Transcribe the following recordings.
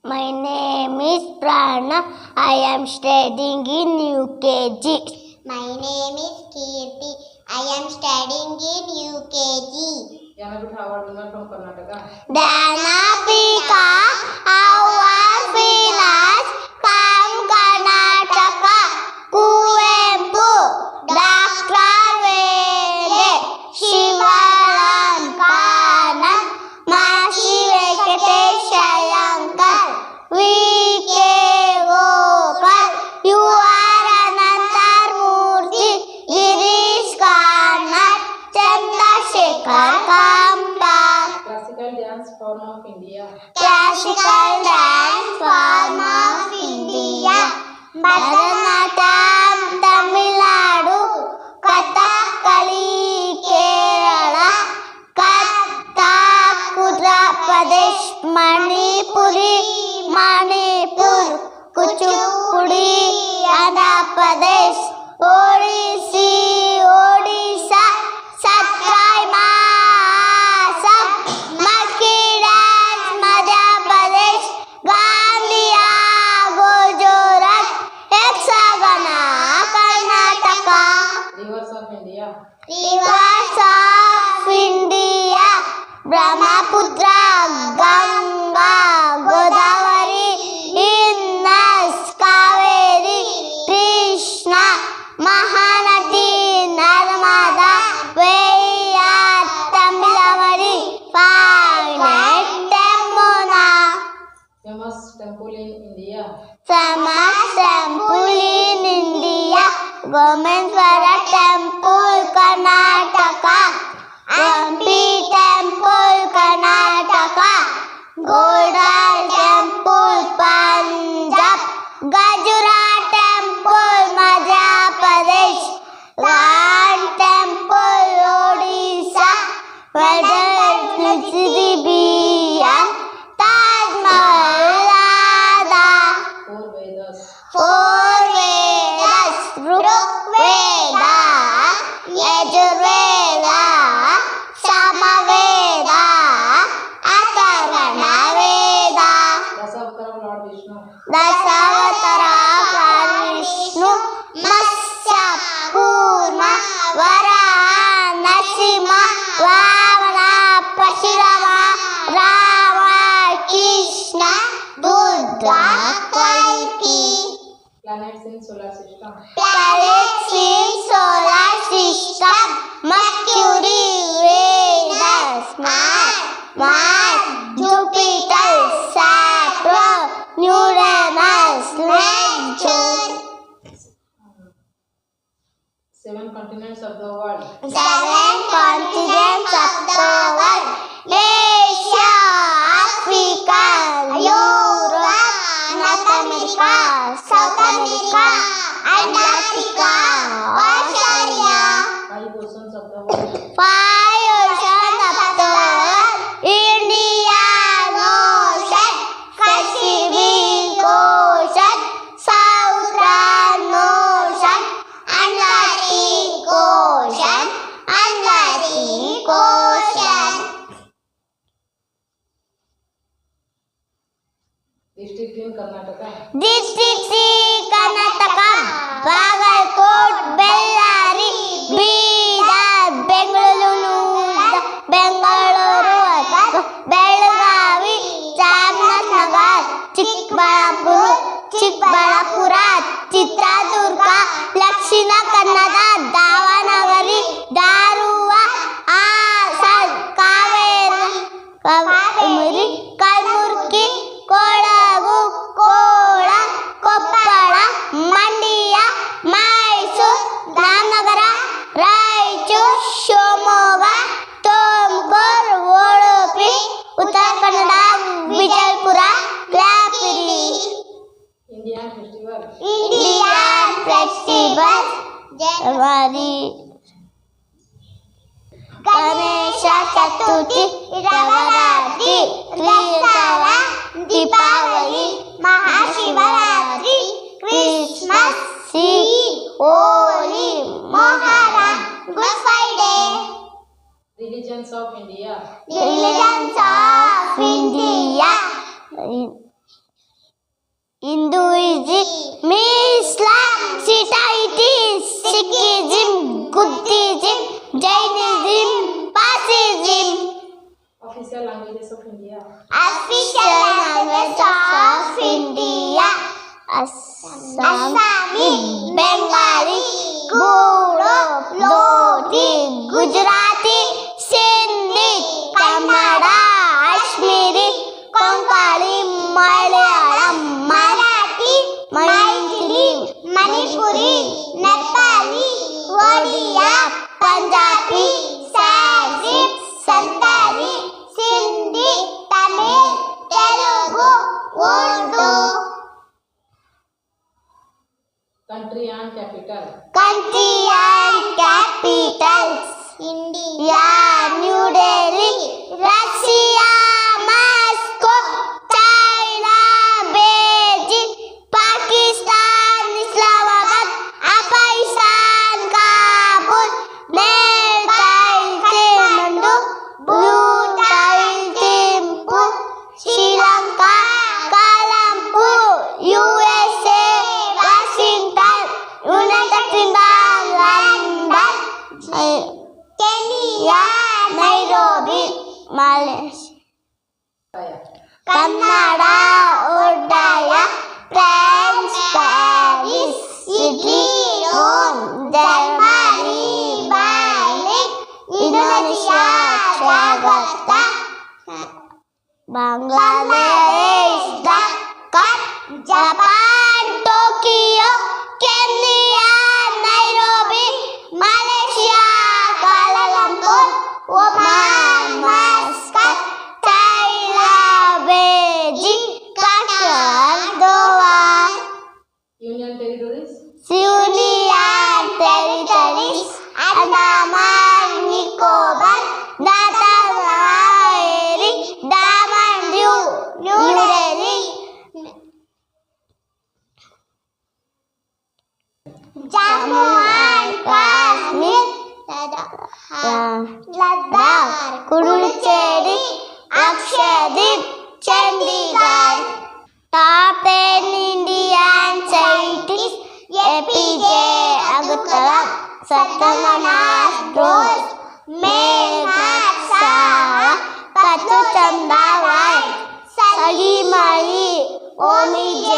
My name is Prana. I am studying in UKG. My name is Kirti. I am studying in UKG. Yanabita Award from Karnataka. Dhanapika Award winners from Karnataka. Kuvempu, Dr. Vele, Shivalankanan, Mashi Venkatesh Ayankar, V.K. Gopal, you are Anantar Murthy, Girish Karnat, Chandrasekhar Kamba. Classical dance form of India. Classical dance form of India. Bharatanatyam Tamil Nadu, Kathakali Kerala, Kathak Uttar Pradesh, Manipur, Kuchipudi, Andhra Pradesh, Odisha, Satrai Mahasam, Makki dance Madhya Pradesh, Gandhiya Gujarat, Yakshagana Karnataka. Rivers of India. Rivers of India, Brahmaputra, Ganga, Godavari, Indus, Kaveri, Krishna, Mahanadi, Narmada, Vayar, Tamilawari, Finite, Yamuna. Famous temple in India. Famous temple in India, Gomeshwara Temple, Karnataka, Hampi Temple, Karnataka, Godal Temple, Punjab, Gajura Temple, Madhya Pradesh, Ram Temple, Odisha, Vedanta, Taj Mahal, Ladakh. Four Vedas. Four Vedas, Rigveda, Yajurveda, Samaveda, Atharvana Veda. Dasavatar of Lord Vishnu. Dasavatara Lord Vishnu, Matsya, Kurma, Varaha, Narasimha, Vamana, Parashurama, Rama, Krishna, Buddha, Kalki. Planets in solar system. Planets in solar system: Mercury, Venus, Mars, Jupiter, Saturn, Uranus, Neptune. 7 continents of the world. 7 continents of the world: Asia, Africa, Europe, North America, South America, Antarctica, Australia. 5 oceans of the world. 5 oceans of the world: Indian Ocean, Pacific Ocean, Southern Ocean, Atlantic Ocean, Atlantic Ocean. District in Karnataka. Districts in Karnataka: Bagalkot, Bellary, Bidar, Bengaluru, Belgavi, Chamnagar, Chikbalapura, Chitradurga, Lakshina Kannada, Davanagari, Daruva, Hassan, Kaveri, Kalburgi, Kodagu, Kola, Koppala, Mandya, Mysore, Ramnagara, Raichur, Shimoga, Tumkur, Udupi, Uttar Kannada, Vijaypura, Lapiri. Indian festival. Indian festivals: Janwari, Ganesha Chaturthi, Navaratri, Trishara, Deepavali, Mahashivaratri, Christmas, Sikh, Holi, Mohara, Good Friday. Religions of India. Religions of India. Hinduism, Islam, Shiitism, Sikhism, Buddhism, Jainism, Parsism. Official languages of India. Official language of India. Assami, Bengali, Bodo, Lodi, Gujarati, Sindhi, Kannada, Kashmiri, Konkani, Malayalam, Marathi, Maithili, Manipuri, Nepali, Odia, Punjabi, Sanskrit, Santali, Sindhi, Tamil, Telugu, Urdu. Country and capital. Country and capitals. India, New Delhi, Russia, Moscow, China, Beijing, Pakistan, Islamabad, Afghanistan, Kabul, Nepal, Kathmandu, Bhutan, Thimphu, Sri Lanka, Colombo, USA, Washington, United Kingdom, London, Kenya, Nairobi, Malaysia. Kannada, Odaya, France, Paris, Italy, Rome, Germany, Berlin, Indonesia, Jakarta, Bangladesh, Dhaka, Japan, Tokyo, Kenya, Nairobi, Malaysia, Kuala Lumpur, Oman, Muscat, Thailand, Beijing, Qatar, Doha. Union territories. Union Territories, Andaman, Nicobar, Natal, Haveli, Daman, New Delhi, Jammu and Kashmir, Ladakh, Puducherry, Lakshadweep, Chandigarh. Top 10 Indian scientists: APJ Abdul Kalam, Satyanath Bose, Meghnad Saha, Patu Chanda Rai, Salim Ali, Homi J.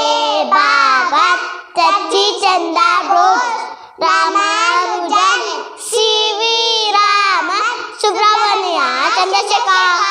Bhagat, Sachi Chanda Bose, Ramanujan, C.V. Raman, Subramania Chandrasekhar.